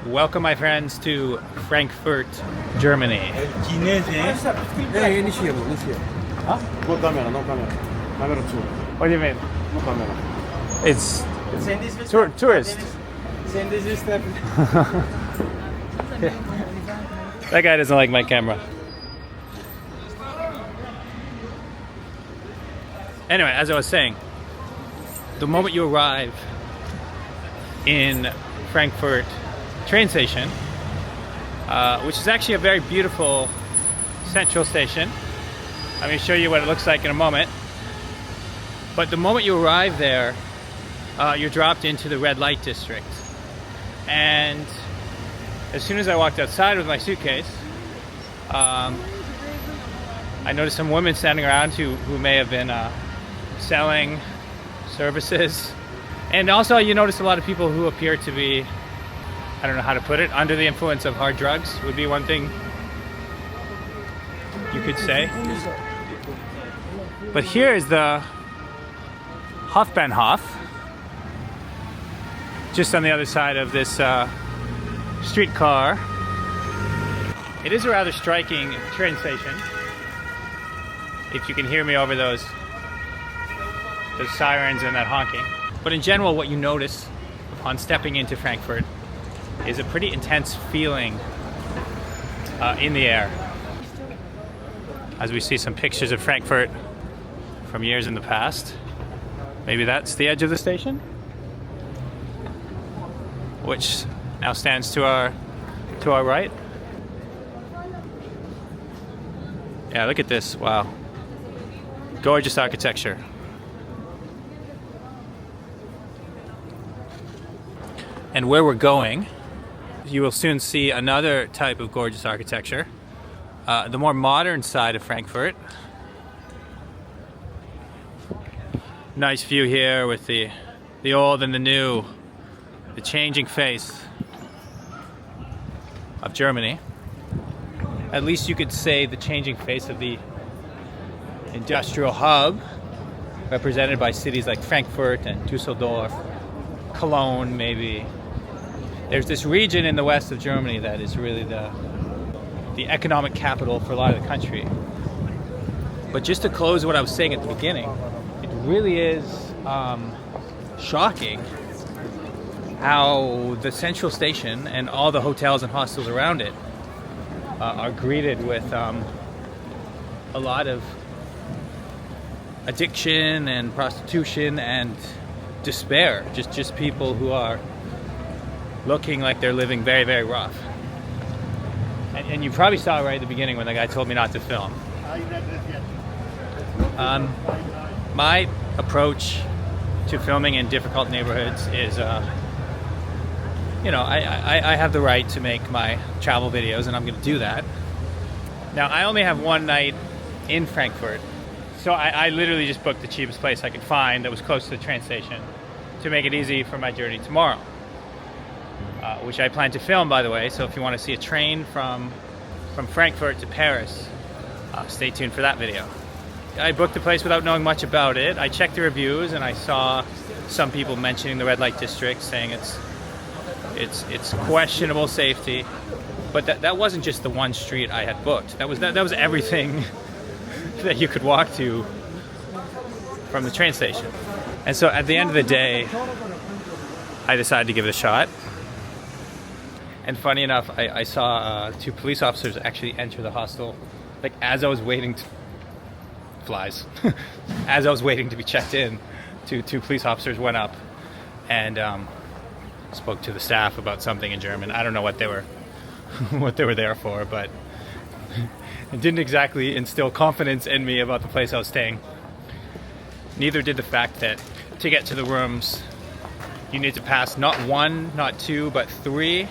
Welcome, my friends, to Frankfurt, Germany. Huh? No camera, no camera. Camera 2. What do you mean? No camera. It's tourist. That guy doesn't like my camera. Anyway, as I was saying, the moment you arrive in Frankfurt train station, which is actually a very beautiful central station. I'm going to show you what it looks like in a moment. But the moment you arrive there, you're dropped into the red light district. And as soon as I walked outside with my suitcase, I noticed some women standing around who may have been selling services. And also you notice a lot of people who appear to be, I don't know how to put it, under the influence of hard drugs would be one thing you could say. But here is the Hofbahnhof, just on the other side of this streetcar. It is a rather striking train station, if you can hear me over those sirens and that honking. But in general, what you notice upon stepping into Frankfurt is a pretty intense feeling in the air. As we see some pictures of Frankfurt from years in the past. Maybe that's the edge of the station, which now stands to our right. Yeah, look at this. Wow. Gorgeous architecture. And where we're going, you will soon see another type of gorgeous architecture. The more modern side of Frankfurt. Nice view here with the old and the new, the changing face of Germany. At least you could say the changing face of the industrial hub, represented by cities like Frankfurt and Düsseldorf, Cologne maybe. There's this region in the west of Germany that is really the economic capital for a lot of the country. But just to close what I was saying at the beginning, it really is shocking how the central station and all the hotels and hostels around it are greeted with a lot of addiction and prostitution and despair. Just people who are looking like they're living very, very rough. And you probably saw right at the beginning when the guy told me not to film. My approach to filming in difficult neighborhoods is, you know, I have the right to make my travel videos, and I'm going to do that. Now, I only have one night in Frankfurt, so I literally just booked the cheapest place I could find that was close to the train station to make it easy for my journey tomorrow. Which I plan to film, by the way, so if you want to see a train from Frankfurt to Paris, stay tuned for that video. I booked the place without knowing much about it. I checked the reviews and I saw some people mentioning the red light district, saying it's questionable safety. But that wasn't just the one street I had booked. That was everything that you could walk to from the train station. And so at the end of the day, I decided to give it a shot. And funny enough, I saw two police officers actually enter the hostel, like as I was waiting as I was waiting to be checked in. Two police officers went up and spoke to the staff about something in German. I don't know what they were there for, but it didn't exactly instill confidence in me about the place I was staying. Neither did the fact that to get to the rooms, you need to pass not one, not two, but three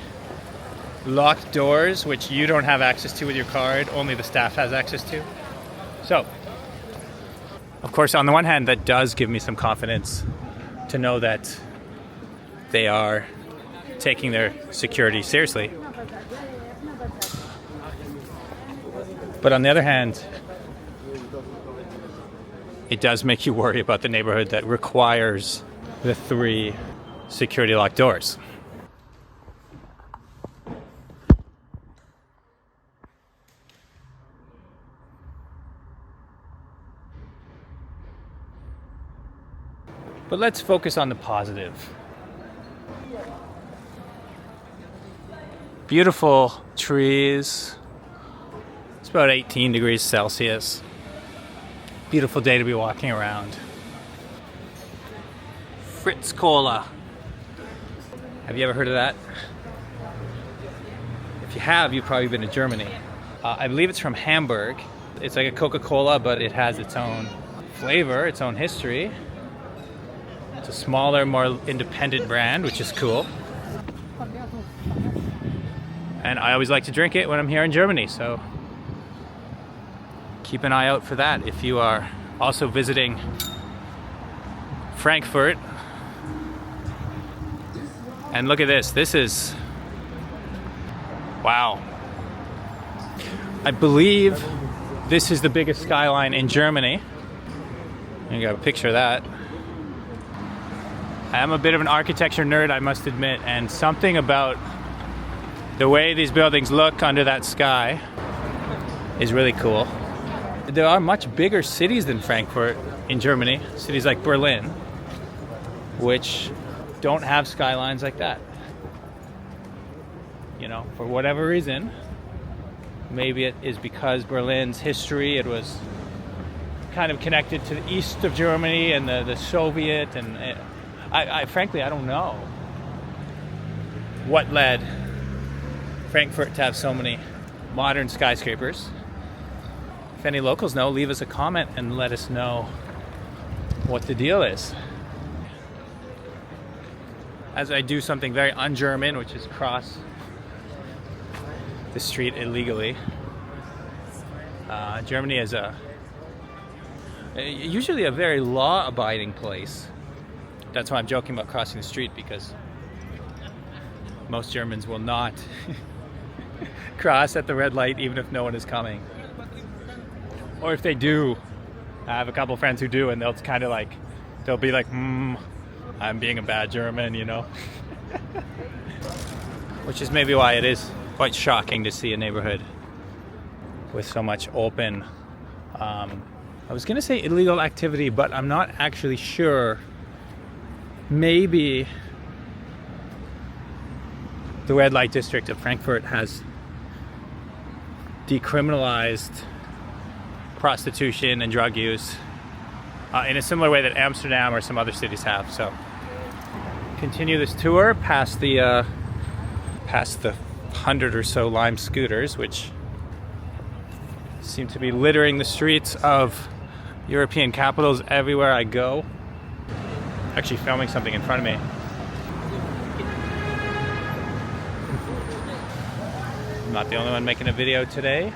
locked doors, which you don't have access to with your card, only the staff has access to. So, of course, on the one hand, that does give me some confidence to know that they are taking their security seriously. But on the other hand, it does make you worry about the neighborhood that requires the three security locked doors. But let's focus on the positive. Beautiful trees. It's about 18 degrees Celsius. Beautiful day to be walking around. Fritz Cola. Have you ever heard of that? If you have, you've probably been to Germany. I believe it's from Hamburg. It's like a Coca-Cola, but it has its own flavor, its own history. It's a smaller, more independent brand, which is cool. And I always like to drink it when I'm here in Germany, so keep an eye out for that if you are also visiting Frankfurt. And look at this. This is, wow. I believe this is the biggest skyline in Germany. You got a picture of that. I am a bit of an architecture nerd, I must admit, and something about the way these buildings look under that sky is really cool. There are much bigger cities than Frankfurt in Germany, cities like Berlin, which don't have skylines like that. You know, for whatever reason, maybe it is because Berlin's history, it was kind of connected to the east of Germany and the Soviet, and frankly, I don't know what led Frankfurt to have so many modern skyscrapers. If any locals know, leave us a comment and let us know what the deal is. As I do something very un-German, which is cross the street illegally. Germany is usually a very law-abiding place. That's why I'm joking about crossing the street, because most Germans will not cross at the red light even if no one is coming. Or if they do, I have a couple friends who do, and they'll kind of like, they'll be like, I'm being a bad German, you know. Which is maybe why it is quite shocking to see a neighborhood with so much open, I was gonna say illegal activity, but I'm not actually sure. Maybe the red light district of Frankfurt has decriminalized prostitution and drug use in a similar way that Amsterdam or some other cities have. So continue this tour past the 100 or so Lime scooters, which seem to be littering the streets of European capitals everywhere I go. Actually filming something in front of me. I'm not the only one making a video today.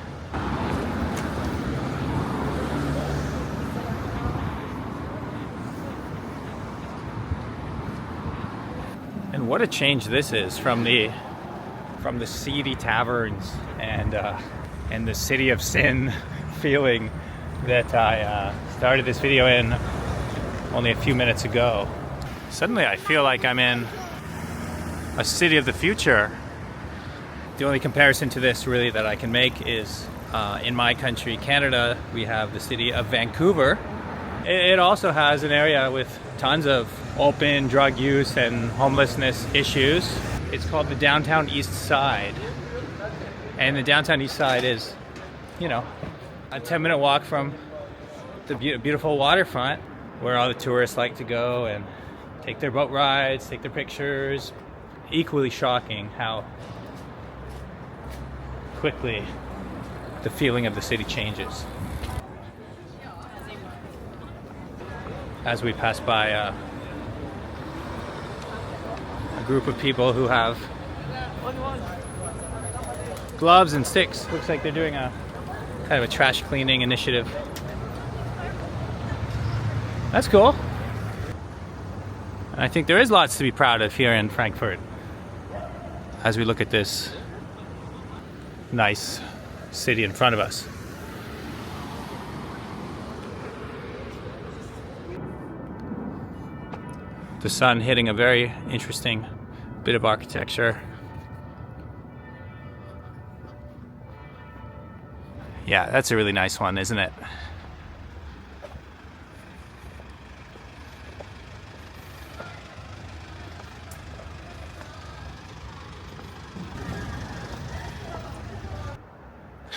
And what a change this is from the seedy taverns and the city of sin feeling that I started this video in only a few minutes ago. Suddenly I feel like I'm in a city of the future. The only comparison to this really that I can make is in my country, Canada, we have the city of Vancouver. It also has an area with tons of open drug use and homelessness issues. It's called the Downtown East Side. And the Downtown East Side is, you know, a 10-minute walk from the beautiful waterfront where all the tourists like to go and take their boat rides, take their pictures. Equally shocking how quickly the feeling of the city changes. As we pass by a group of people who have gloves and sticks. Looks like they're doing a kind of a trash cleaning initiative. That's cool. And I think there is lots to be proud of here in Frankfurt as we look at this nice city in front of us. The sun hitting a very interesting bit of architecture. Yeah, that's a really nice one, isn't it?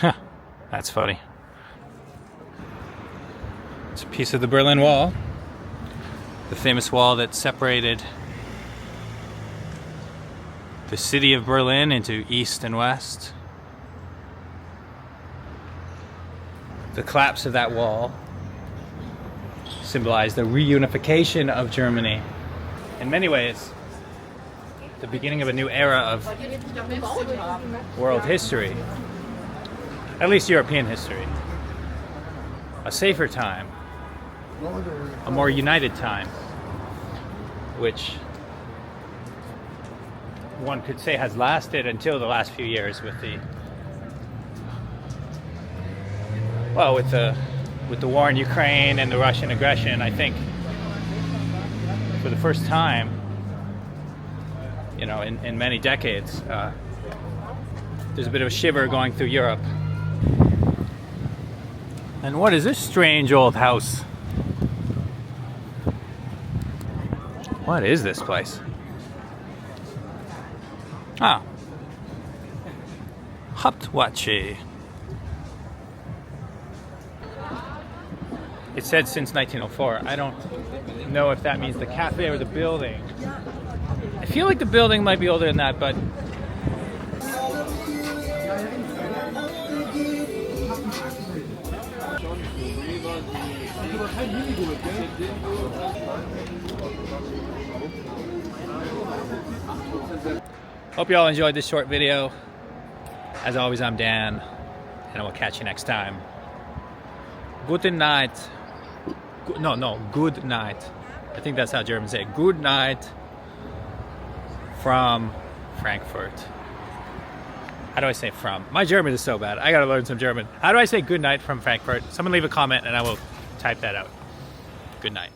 Huh, that's funny. It's a piece of the Berlin Wall, the famous wall that separated the city of Berlin into east and west. The collapse of that wall symbolized the reunification of Germany. In many ways, the beginning of a new era of world history, at least European history. A safer time, a more united time, which one could say has lasted until the last few years with the with the war in Ukraine and the Russian aggression. I think for the first time, in many decades, there's a bit of a shiver going through Europe. And what is this strange old house? What is this place? Ah. Hauptwache. It said since 1904. I don't know if that means the cafe or the building. I feel like the building might be older than that, but hope you all enjoyed this short video. As always, I'm Dan, and I will catch you next time. Guten night. No, good night. I think that's how Germans say it. Good night from Frankfurt. How do I say from? My German is so bad. I gotta learn some German. How do I say good night from Frankfurt? Someone leave a comment and I will type that out. Good night.